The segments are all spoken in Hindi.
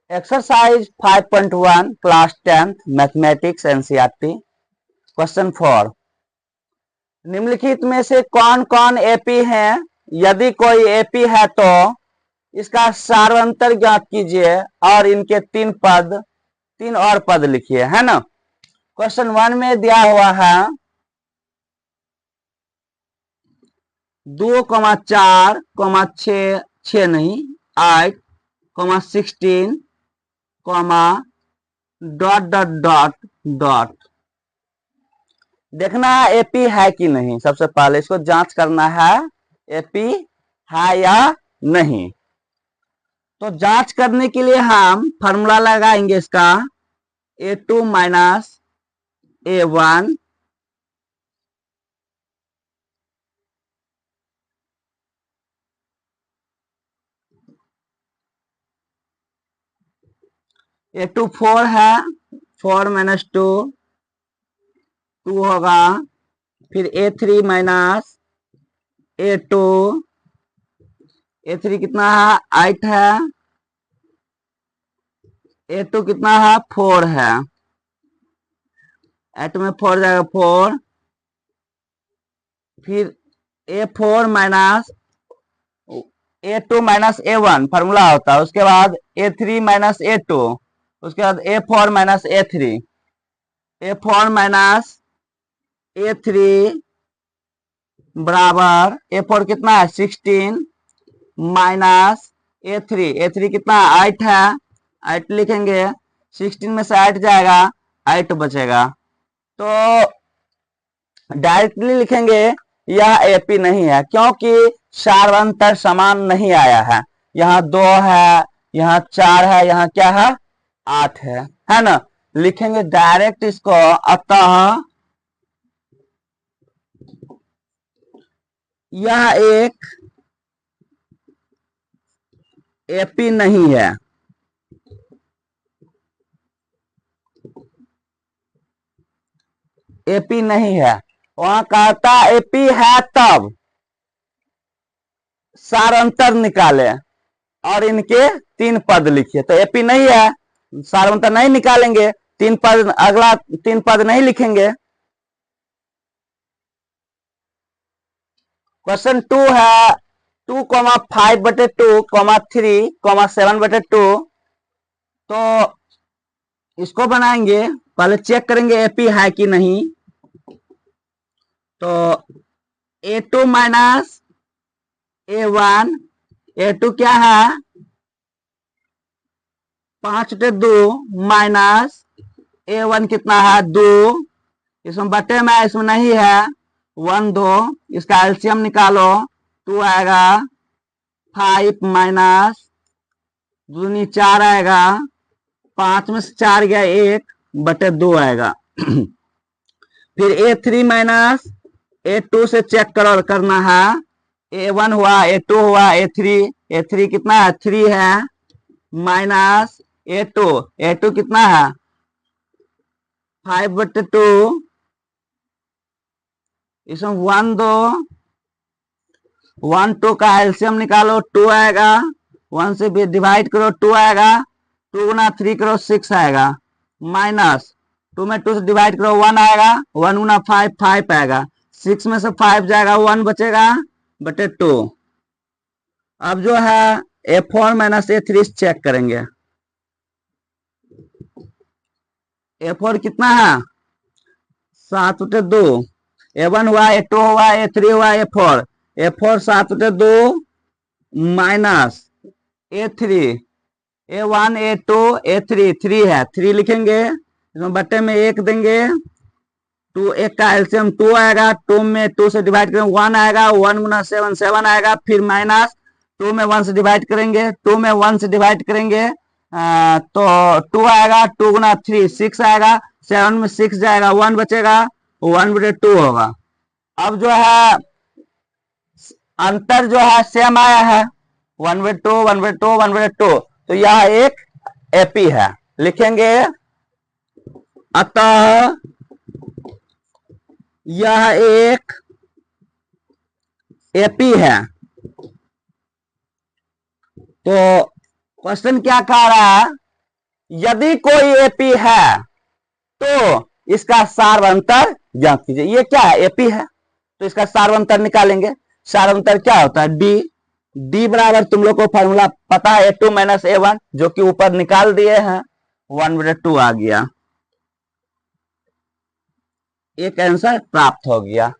Exercise 5.1 class 10th mathematics NCERT. Question 4, निम्नलिखित में से कौन कौन एपी हैं? यदि कोई एपी है तो इसका सार्वंतर ज्ञात कीजिए और इनके तीन और पद लिखिए, है ना। क्वेश्चन 1 में दिया हुआ है 2,4, 6 नहीं 8, 16, डॉट डॉट डॉट डॉट। देखना है एपी है कि नहीं। सबसे पहले इसको जांच करना है एपी है या नहीं। तो जांच करने के लिए हम फॉर्मूला लगाएंगे इसका A2 माइनस A1 A2 4 है, 4 माइनस 2 होगा। फिर A3 माइनस A2, A3 कितना है 8 है, A2 कितना है 4 है, 8 में 4 जाएगा 4। फिर A4 minus A2 minus A1 formula होता है। उसके बाद A3 माइनस A2, उसके बाद A4 minus A3, A4 minus A3 बराबर A4 कितना है 16 माइनस A3 कितना 8 है, 8 लिखेंगे। 16 में से 8 जाएगा, 8 बचेगा। तो डायरेक्टली लिखेंगे यह एपी नहीं है, क्योंकि सार्वंतर समान नहीं आया है। यहाँ 2 है, यहाँ 4 है, यहाँ क्या है 8 है ना। लिखेंगे डायरेक्ट इसको, अतः यह एक एपी नहीं है। एपी नहीं है। वहां कहता एपी है तब सारांतर निकाले और इनके 3 पद लिखिए। तो एपी नहीं है, सारांतर नहीं निकालेंगे, 3 पद, अगला 3 पद नहीं लिखेंगे। क्वेश्चन 2 है 2,5/2, 3, 7/2। तो इसको बनाएंगे, पहले चेक करेंगे एपी है कि नहीं। तो A2 माइनस A1, A2 क्या है 5/2 माइनस A1 कितना है 2, इसमें बटे में इसमें नहीं है 1 2, इसका एलसीएम निकालो 2 आएगा, 5 माइनस 2 4 आएगा, 5 में से 4 गया 1/2 आएगा। फिर A3 माइनस A2 से चेक करना है, A1 हुआ, A2 हुआ, A3 कितना है 3 है, माइनस A2 कितना है 5/2, इसमें 1 2, 1 2 का एलसीएम निकालो 2 आएगा, 1 से भी डिवाइड करो 2 आएगा, 2 गुना 3 करो 6 आएगा, माइनस 2 में 2 से डिवाइड करो 1 आएगा, 1 गुना 5 आएगा, 6 में से 5 जाएगा 1 बचेगा बटे 2। अब जो है A4 माइनस A3 चेक करेंगे। A4 कितना है 7/2, A1 हुआ, A2 हुआ, A3 हुआ, A4 7/2 minus A3, A1 A2 A3 3 है, 3 लिखेंगे, इसमें बट्टे में 1 देंगे, 2 1 का एलसीएम 2 आएगा, 2 में 2 से डिवाइड करेंगे 1 आएगा, 1 गुना 7 7 आएगा, फिर माइनस 2 में 1 से डिवाइड करेंगे, 2 में 1 से डिवाइड करेंगे तो 2 आएगा, 2 गुना 3 6 आएगा, 7 में 6 जाएगा 1 बचेगा, 1/2 होगा। अब जो है अंतर जो है सेम आया है 1/2 1/2 1/2, तो यह एक एपी है। लिखेंगे अतः यह एक एपी है। तो क्वेश्चन क्या कह रहा है यदि कोई एपी है तो इसका सार्वंतर ज्ञात कीजिए। ये क्या है, एपी है तो इसका सार्वंतर निकालेंगे। सार्वंतर क्या होता है, डी। डी बराबर तुम लोग को फॉर्मूला पता है, A2 माइनस A1, जो कि ऊपर निकाल दिए हैं, 1/2 आ गया। एक आंसर प्राप्त हो गया।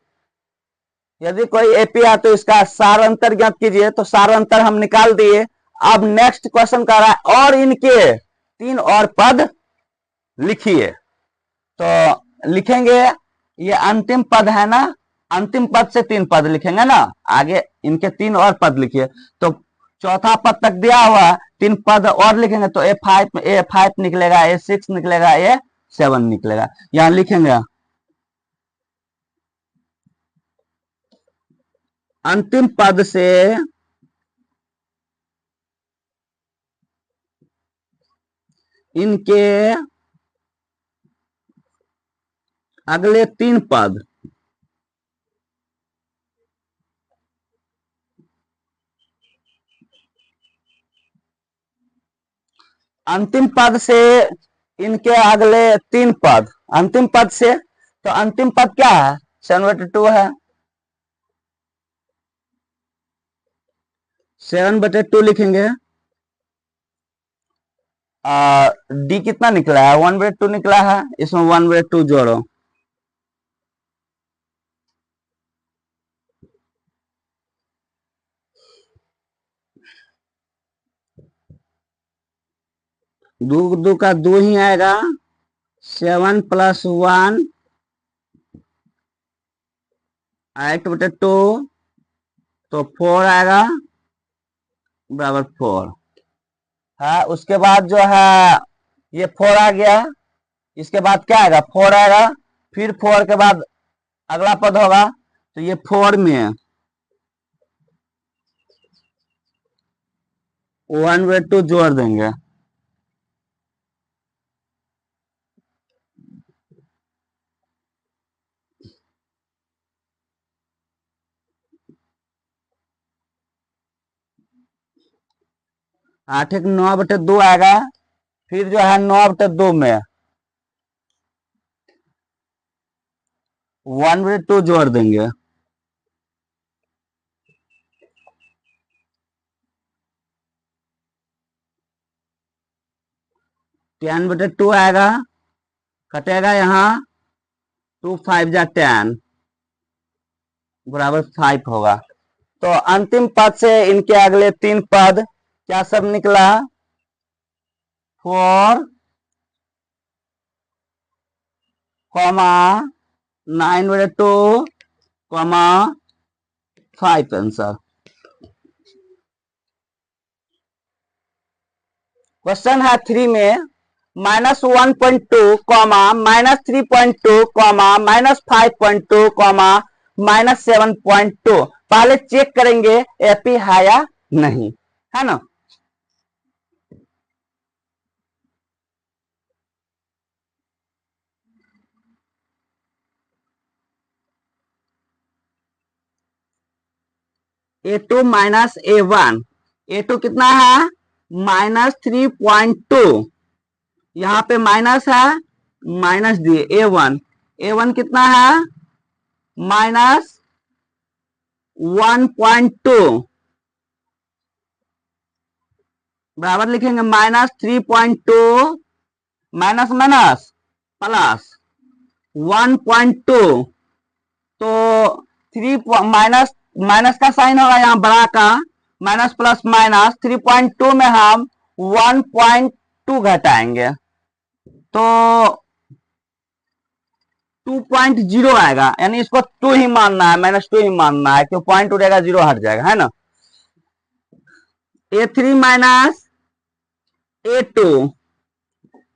यदि कोई एपी है तो इसका सारांतर ज्ञात कीजिए, तो सारांतर हम निकाल दिए। अब नेक्स्ट क्वेश्चन कर रहा है और इनके 3 और पद लिखिए। तो लिखेंगे, ये अंतिम पद है ना, अंतिम पद से 3 पद लिखेंगे ना, आगे इनके 3 और पद लिखिए। तो चौथा पद तक दिया हुआ, 3 पद और लिखेंगे तो A5 निकलेगा, A6 निकलेगा, A7 निकलेगा। यहां लिखेंगे अंतिम पद से इनके अगले 3 पद अंतिम पद से इनके अगले 3 पद, अंतिम पद से, तो अंतिम पद क्या है, 7/2 है। 7/2 लिखेंगे। डी कितना निकला है, 1/2 निकला है, इसमें 1/2 जोड़ो। दो का 2 ही आएगा, 7 + 1 8/2, तो 4 आएगा बराबर 4 है। उसके बाद जो है ये 4 आ गया, इसके बाद क्या आएगा, 4 आएगा, फिर 4 के बाद अगला पद होगा, तो ये 4 में 1/2 जोड़ देंगे। आठ एक 9/2 आएगा, फिर जो है 9/2 में 1/2 जोड़ देंगे। टेन बटे 2 आएगा, कटेगा यहाँ, 2 5 जा 10 बराबर 5 होगा। तो अंतिम पद से इनके अगले 3 पद क्या सब निकला, 4, 9/2, 5 आंसर। क्वेश्चन है 3 में -1.2, -3.2, -5.2, -7.2। पहले चेक करेंगे एपी है या नहीं, है ना। A2 माइनस A1, A2 कितना है, -3.2, यहाँ पे माइनस है, माइनस दिए। A1 कितना है, -1.2 बराबर लिखेंगे, -3.2 माइनस माइनस प्लस 1.2, तो 3 माइनस माइनस का साइन होगा यहाँ बड़ा का, माइनस प्लस माइनस 3.2 में हम 1.2 घटाएंगे तो 2.0 आएगा, यानी इसको 2 ही मानना है, -2 ही मानना है, क्यों पॉइंट उड़ेगा 0 हट जाएगा, है ना। A3 माइनस A2,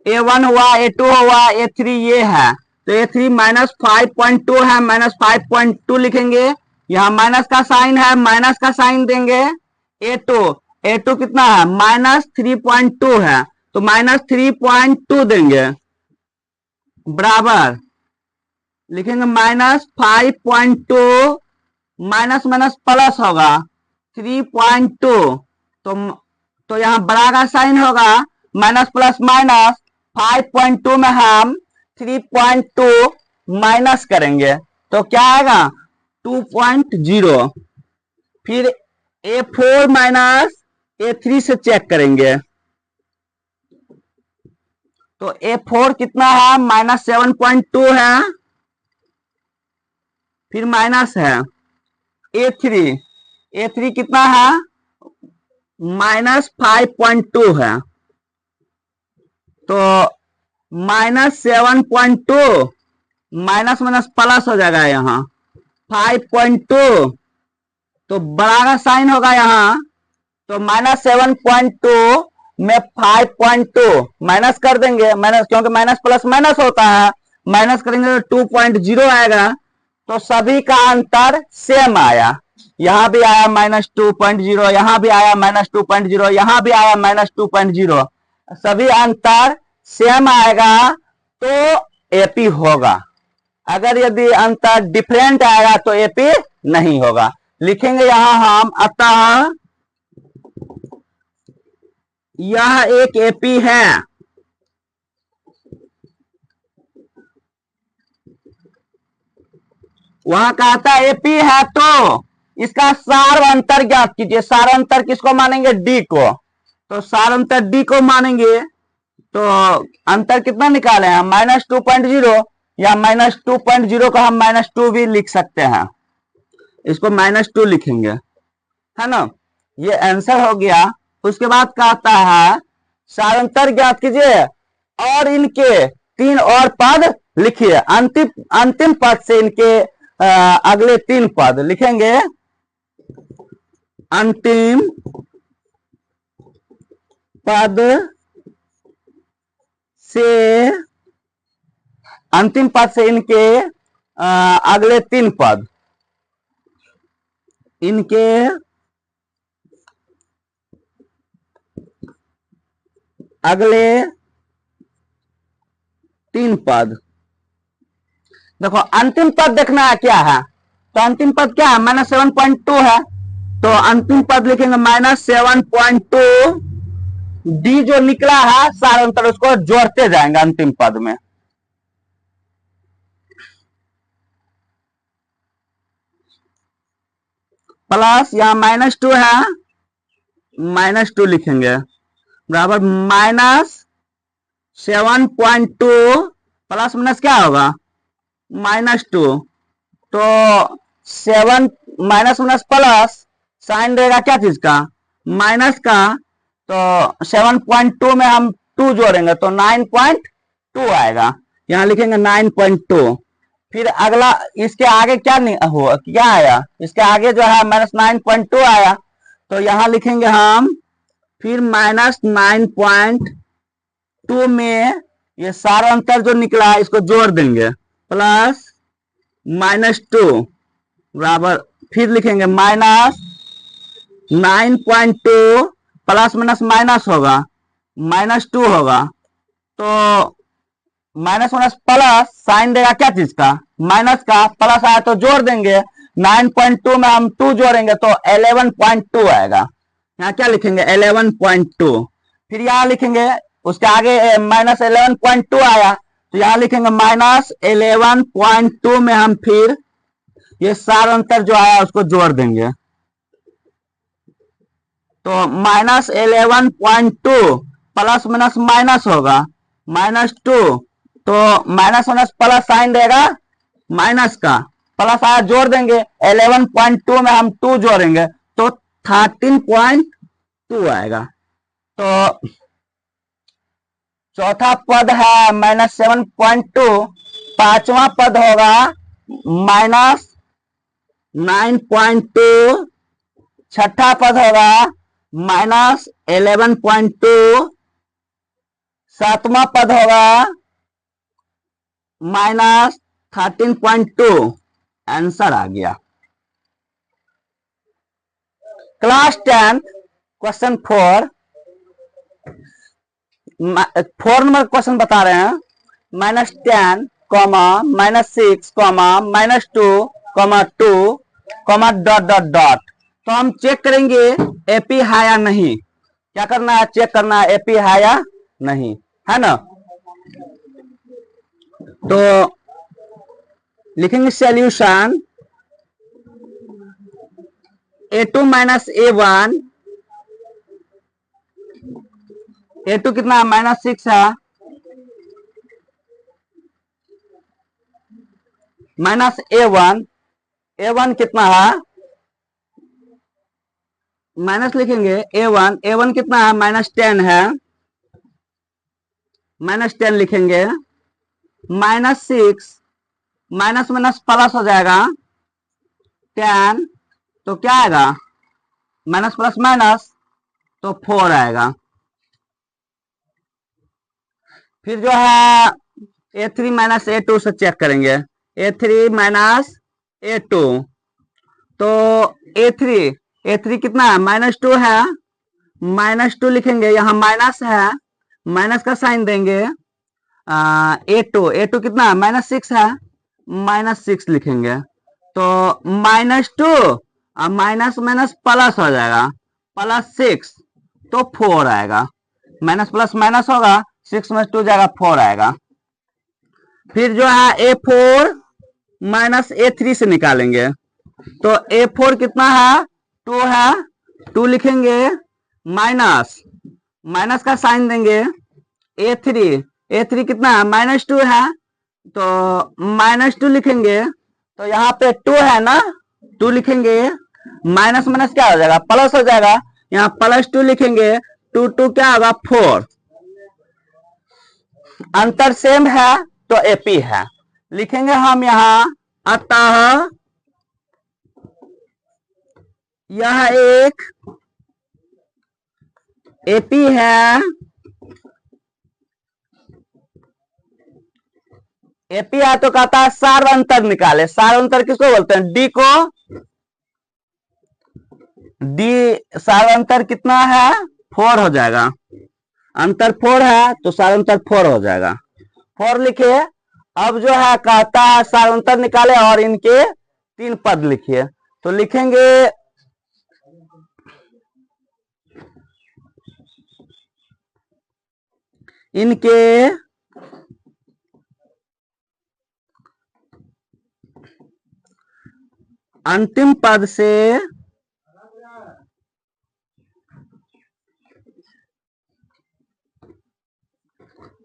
A1 हुआ, A2 हुआ, A3 ये है, तो A3 -5.2 है, -5.2 लिखेंगे। यहाँ माइनस का साइन है, माइनस का साइन देंगे। A2 कितना है, -3.2 है, तो -3.2 देंगे, बराबर लिखेंगे -5.2, माइनस माइनस प्लस होगा 3.2, तो यहाँ बड़ा का साइन होगा, माइनस प्लस माइनस 5.2 में हम 3.2 माइनस करेंगे तो क्या आएगा 2.0। फिर A4 माइनस A3 से चेक करेंगे तो A4 कितना है माइनस 7.2 है। फिर माइनस है A3 कितना है माइनस 5.2 है तो माइनस 7.2 माइनस माइनस प्लस हो जाएगा यहाँ 5.2 तो बड़ा का साइन होगा यहाँ तो माइनस 7.2 में 5.2 माइनस कर देंगे माइनस क्योंकि माइनस प्लस माइनस होता है माइनस करेंगे तो 2.0 आएगा तो सभी का अंतर सेम आया। यहाँ भी आया माइनस 2.0 यहाँ भी आया माइनस 2.0 यहाँ भी आया माइनस 2.0 सभी अंतर सेम आएगा तो एपी होगा। अगर यदि अंतर डिफरेंट आएगा तो एपी नहीं होगा। लिखेंगे यहां हम अतः यह एक एपी है। वहां कहता है एपी है तो इसका सार अंतर ज्ञात कीजिए। सार अंतर किसको मानेंगे डी को तो सार अंतर डी को मानेंगे तो अंतर कितना निकाले हैं माइनस 2.0 या माइनस 2.0 को हम माइनस 2 भी लिख सकते हैं। इसको माइनस 2 लिखेंगे है ना। ये आंसर हो गया। उसके बाद कहता है सारांतर ज्ञात कीजिए और इनके 3 और पद लिखिए। अंतिम पद से इनके अगले 3 पद लिखेंगे। अंतिम पद से इनके अगले 3 पद इनके अगले 3 पद देखो अंतिम पद देखना है क्या है तो अंतिम पद क्या है माइनस 7.2 है तो अंतिम पद लिखेंगे माइनस 7.2 डी जो निकला है सारांतर उसको जोड़ते जाएंगे अंतिम पद में। प्लस यहां माइनस 2 है माइनस 2 लिखेंगे बराबर माइनस 7.2 प्लस माइनस क्या होगा माइनस 2 तो 7 माइनस माइनस प्लस साइन रहेगा क्या चीज का माइनस का तो 7.2 में हम 2 जोड़ेंगे तो 9.2 आएगा। यहां लिखेंगे 9.2। फिर अगला इसके आगे क्या आया इसके आगे जो है माइनस 9.2 आया तो यहां लिखेंगे हम फिर माइनस 9.2 में ये सारा अंतर जो निकला है इसको जोड़ देंगे प्लस माइनस 2 बराबर फिर लिखेंगे माइनस 9.2 प्लस माइनस माइनस होगा माइनस 2 होगा तो माइनस माइनस प्लस साइन देगा क्या चीज का माइनस का प्लस आया तो जोड़ देंगे 9.2 में हम 2 जोड़ेंगे तो 11.2 आएगा। यहाँ क्या लिखेंगे 11.2 फिर यहाँ लिखेंगे उसके आगे माइनस 11.2 आया तो यहाँ लिखेंगे माइनस 11.2 में हम फिर ये सार अंतर जो आया उसको जोड़ देंगे तो माइनस 11.2 प्लस माइनस माइनस होगा माइनस 2 तो माइनस माइनस प्लस साइन रहेगा माइनस का प्लस आया जोड़ देंगे 11.2 में हम 2 जोड़ेंगे तो 13.2 आएगा। तो चौथा पद है माइनस 7.2 पांचवा पद होगा माइनस 9.2 छठा पद होगा माइनस 11.2 सातवां पद होगा माइनस 13.2 आंसर आ गया। क्लास 10 क्वेश्चन 4 नंबर क्वेश्चन बता रहे हैं minus 10 comma minus 6 comma minus 2 comma 2 comma dot dot dot. तो हम चेक करेंगे एपी है या नहीं। क्या करना है चेक करना है एपी है या नहीं, है ना। तो लिखेंगे solution A2 minus A1, A2 कितना है -6 है, माइनस A1, A1 कितना है माइनस लिखेंगे A1 कितना है -10 है, -10 लिखेंगे, -6 माइनस माइनस प्लस हो जाएगा 10, तो क्या आएगा माइनस प्लस माइनस तो 4 आएगा। फिर जो है A3 माइनस A2 से चेक करेंगे, A3 माइनस A2, तो A3 कितना है -2 है, -2 लिखेंगे, यहाँ माइनस है, माइनस का साइन देंगे, A2 कितना है -6 है, -6 लिखेंगे, तो -2 और माइनस माइनस प्लस हो जाएगा, +6 तो 4 आएगा, माइनस प्लस माइनस होगा, 6 में 2 जाएगा 4 आएगा। फिर जो है A4 माइनस A3 से निकालेंगे, तो A4 कितना है 2 है, 2 लिखेंगे, माइनस का साइन देंगे, A3 कितना है -2 है, तो -2 लिखेंगे, तो यहाँ पे 2 है ना, 2 लिखेंगे, माइनस माइनस क्या हो जाएगा प्लस हो जाएगा, यहाँ +2 लिखेंगे, 2 क्या होगा 4, अंतर सेम है तो AP है, लिखेंगे हम यहाँ, अतः यह एक AP है, AP है तो कहता है सार अंतर निकाले, सार अंतर किसको बोलते हैं D सार अंतर कितना है 4 हो जाएगा, अंतर 4 है तो सार अंतर 4 हो जाएगा, 4 लिखिए। अब जो है कहता है सार अंतर निकाले और इनके 3 पद लिखिए, तो लिखेंगे इनके अंतिम पद से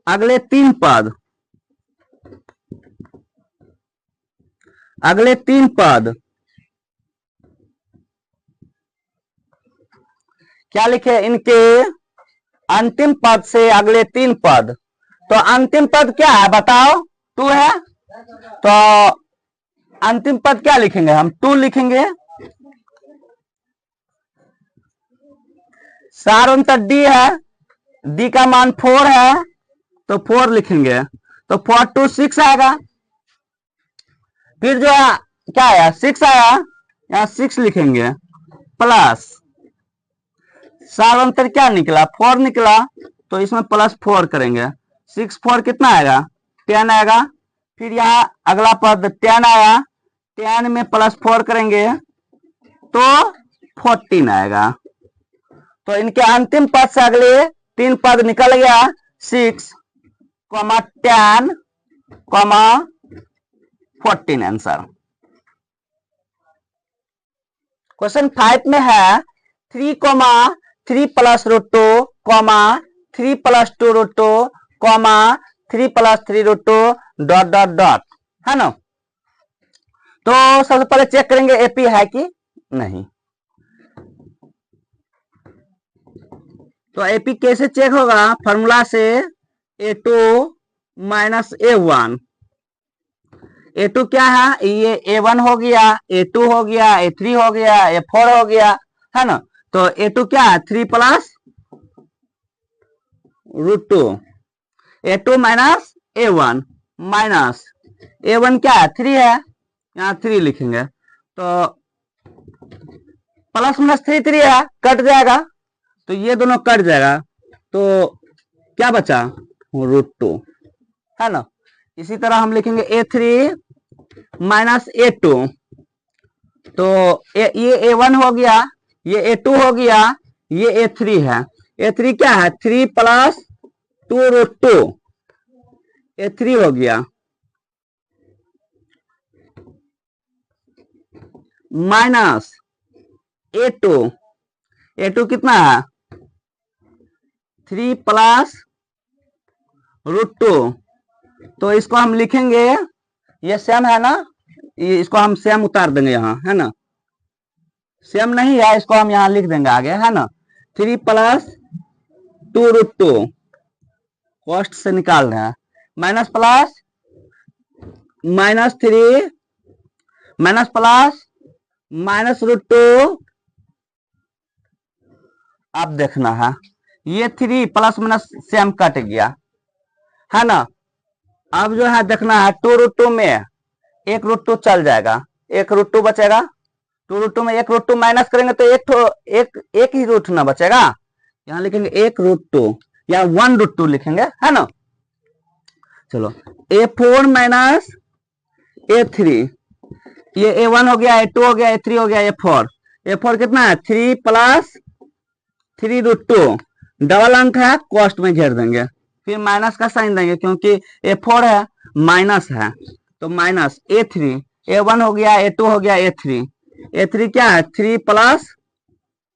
अगले 3 पद क्या लिखे, इनके अंतिम पद से अगले 3 पद, तो अंतिम पद क्या है बताओ 2 है, तो अंतिम पद क्या लिखेंगे हम 2 लिखेंगे, सार अंतर D है, D का मान 4 है तो 4 लिखेंगे, तो 4 2 6 आएगा, फिर जो है क्या आया 6 आया, यहाँ 6 लिखेंगे, प्लस सार अंतर क्या निकला 4 निकला, तो इसमें +4 करेंगे, 6 4 कितना आएगा 10 आएगा, फिर यहाँ अगला पद 10 आया, 10 में +4 करेंगे तो 14 आएगा, तो इनके अंतिम पद से अगले 3 पद निकल गया, 6, 10, 14 आंसर। क्वेश्चन 5 में है 3, 3 + √2, 3 + 2 √2, 3 + 3 √2 ... है ना। तो सबसे पहले चेक करेंगे AP है कि नहीं, तो AP कैसे चेक होगा, फॉर्मूला से A2 माइनस A1, A2 क्या है, ये A1 हो गया, A2 हो गया, A3 हो गया, A4 हो गया, है ना, तो A2 क्या है 3 + √2, A2 minus A1 minus A1 क्या है 3 है, यहाँ 3 लिखेंगे, तो प्लस माइनस 3 है, कट जाएगा, तो ये दोनों कट जाएगा, तो क्या बचा √2, है ना। इसी तरह हम लिखेंगे A3 माइनस A2, तो ये A1 हो गया, ये A2 हो गया, ये A3 है, A3 क्या है 3 + 2√2 A3 हो गया माइनस A2 कितना है 3 प्लस √2। तो इसको हम लिखेंगे, ये सेम है ना, इसको हम सेम उतार देंगे यहाँ, है ना, सेम नहीं है, इसको हम यहाँ लिख देंगे आगे, है ना। 3 प्लस 2√2 कॉस्ट से निकाल रहे हैं, माइनस प्लस -3 माइनस प्लस -√2। अब देखना है, ये 3 प्लस माइनस सेम कट गया, है ना। अब जो है देखना है 2√2 में 1√2 चल जाएगा, 1√2 बचेगा। 2√2 में 1√2 माइनस करेंगे तो एक ही रूट ना बचेगा, यहाँ लिखेंगे 1√2 या 1√2 लिखेंगे, है ना। चलो A4 माइनस A3, ये A1 हो गया, A2 हो गया, A3 हो गया, A4 कितना है 3 प्लस 3√2 डबल अंक है, कॉस्ट में घेर देंगे, फिर माइनस का साइन देंगे क्योंकि A4 है माइनस है, तो माइनस A3, A1 हो गया, A2 हो गया, A3 क्या है 3 प्लस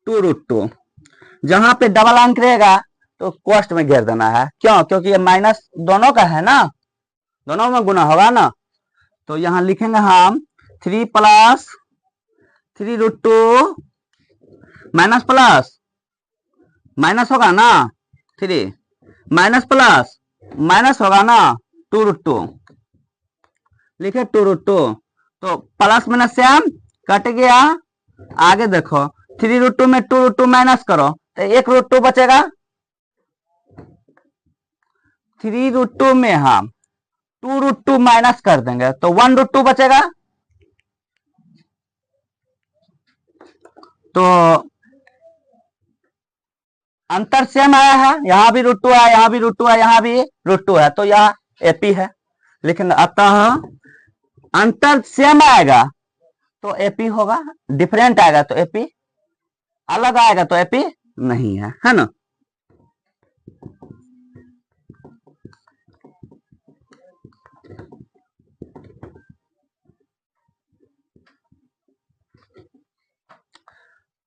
2√2। जहां पे डबल अंक रहेगा तो कॉस्ट में घेर देना है, क्यों, क्योंकि ये माइनस दोनों का है ना, दोनों में गुना होगा ना। तो यहां लिखेंगे हम 3 प्लस 3√2 माइनस प्लस माइनस होगा ना 3 माइनस प्लस माइनस होगा ना 2√2, लिखे 2√2। तो प्लस माइनस सेम कट गया, आगे देखो 3√2 में 2√2 माइनस करो तो 1√2 बचेगा, 3√2 में हम 2√2 माइनस कर देंगे तो 1√2 बचेगा। तो अंतर सेम आया है, यहां भी √2 है, यहां भी √2 है, यहां भी √2 है, तो यह AP है, लेकिन अतः अंतर सेम आएगा तो AP होगा, डिफरेंट आएगा तो AP, अलग आएगा तो AP नहीं है ना।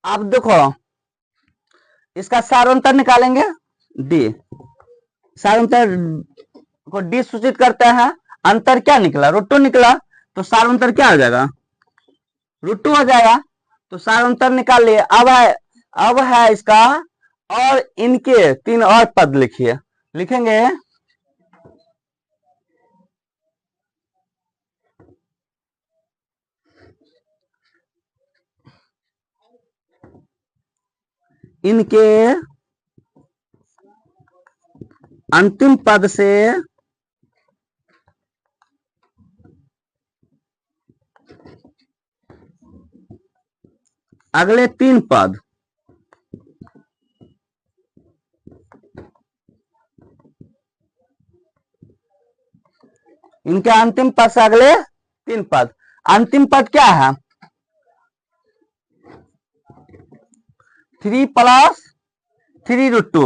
अब देखो इसका सारांतर निकालेंगे, D सारांतर को D सूचित करते हैं, अंतर क्या निकला √2 निकला, तो सारांतर क्या हो जाएगा √2 हो जाएगा। तो सारांतर निकाल लिए, अब है इसका, और इनके 3 और पद लिखिए, लिखेंगे इनके अंतिम पद से अगले 3 पद, इनके अंतिम पद से अगले 3 पद, अंतिम पद क्या है 3 प्लस 3√2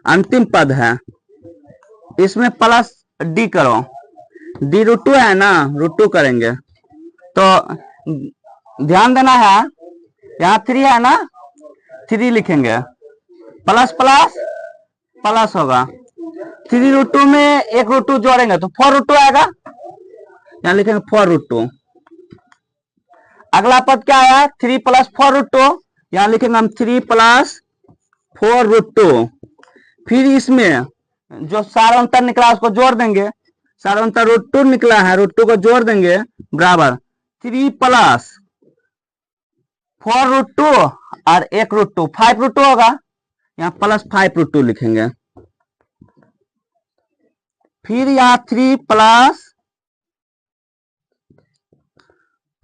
अंतिम पद है, इसमें प्लस D करो, D√2 है ना, √2 करेंगे तो ध्यान देना है, यहाँ 3 है ना, 3 लिखेंगे, प्लस प्लस प्लस होगा, 3√2 में 1√2 जोड़ेंगे तो 4√2 आएगा, यहाँ लिखेंगे 4√2। अगला पद क्या आया 3 प्लस 4√2, यहाँ लिखेंगे हम 3 प्लस 4√2, फिर इसमें जो सारांतर निकला उसको जोड़ देंगे, सारांतर √2 निकला है, √2 को जोड़ देंगे बराबर 3 प्लस 4√2 और 1√2 5√2 होगा, यहाँ प्लस 5√2 लिखेंगे, फिर यहाँ 3 प्लस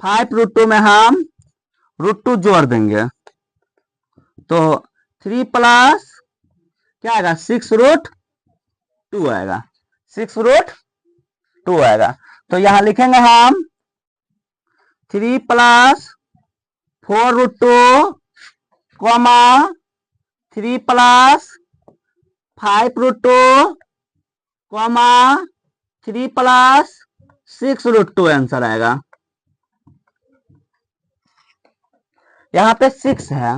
5√2 में हम √2 जोड़ देंगे, तो 3 प्लस क्या आएगा 6√2 आएगा, 6√2 आएगा। तो यहां लिखेंगे हम 3 plus 4√2 comma 3 plus 5√2 comma 3 plus 6√2 answer आएगा। यहाँ पे 6 है,